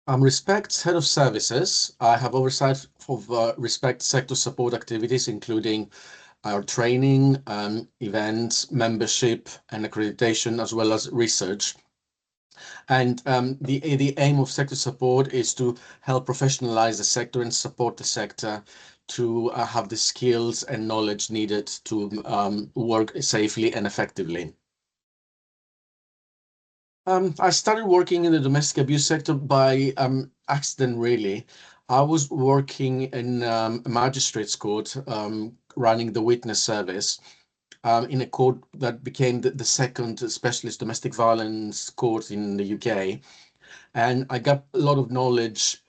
I'm Respect's head of services. I have oversight of Respect sector support activities, including our training, events, membership, and accreditation, as well as research. And the aim of sector support is to help professionalize the sector and support the sector to have the skills and knowledge needed to work safely and effectively. I started working in the domestic abuse sector by accident, really. I was working in a magistrate's court, running the witness service in a court that became the second specialist domestic violence court in the UK. And I got a lot of knowledge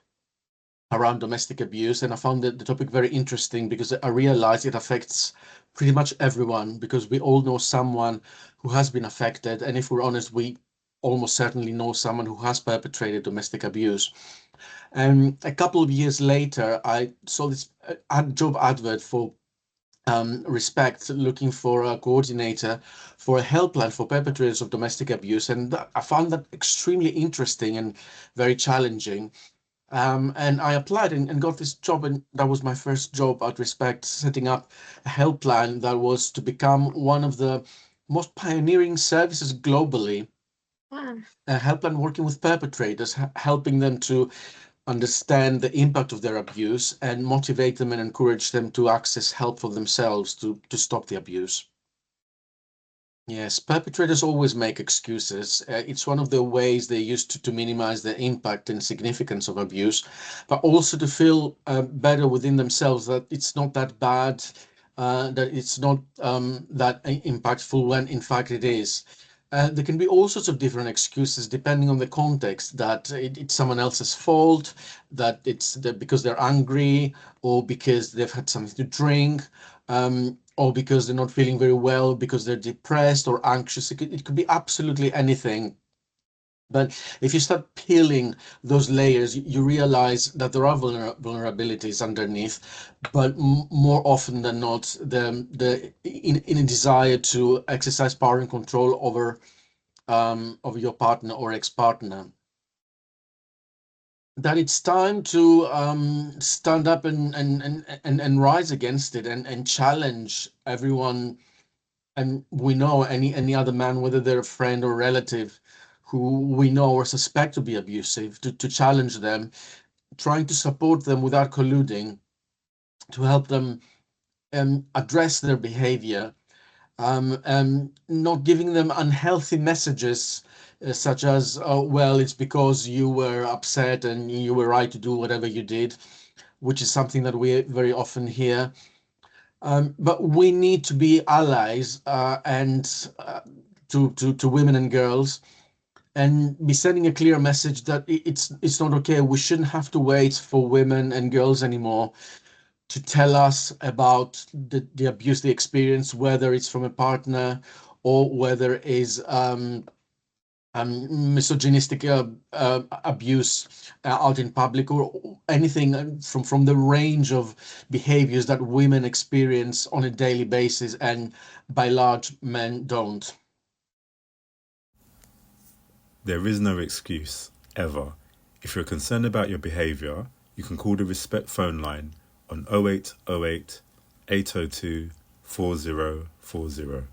around domestic abuse, and I found the topic very interesting because I realized it affects pretty much everyone because we all know someone who has been affected, and if we're honest, we almost certainly know someone who has perpetrated domestic abuse. And a couple of years later, I saw this job advert for Respect, looking for a coordinator for a helpline for perpetrators of domestic abuse, and I found that extremely interesting and very challenging. And I applied and got this job, and that was my first job at Respect, setting up a helpline that was to become one of the most pioneering services globally. A helpline working with perpetrators, helping them to understand the impact of their abuse and motivate them and encourage them to access help for themselves to stop the abuse. Yes, perpetrators always make excuses. It's one of the ways they use to minimize the impact and significance of abuse, but also to feel better within themselves that it's not that bad, that it's not that impactful when in fact it is. There can be all sorts of different excuses depending on the context, that it's someone else's fault, that because they're angry, or because they've had something to drink, or because they're not feeling very well, because they're depressed or anxious. It could be absolutely anything. But if you start peeling those layers, you realize that there are vulnerabilities underneath, but more often than not, in a desire to exercise power and control over your partner or ex-partner, that it's time to stand up and rise against it and challenge everyone. And we know any other man, whether they're a friend or relative, who we know or suspect to be abusive, to challenge them, trying to support them without colluding, to help them address their behavior, not giving them unhealthy messages, such as, oh, well, it's because you were upset and you were right to do whatever you did, which is something that we very often hear. But we need to be allies, and to women and girls, and be sending a clear message that it's not okay. We shouldn't have to wait for women and girls anymore to tell us about the abuse they experience, whether it's from a partner or whether it's misogynistic abuse out in public, or anything from the range of behaviors that women experience on a daily basis and by large men don't. There is no excuse, ever. If you're concerned about your behaviour, you can call the Respect phone line on 0808 802 4040.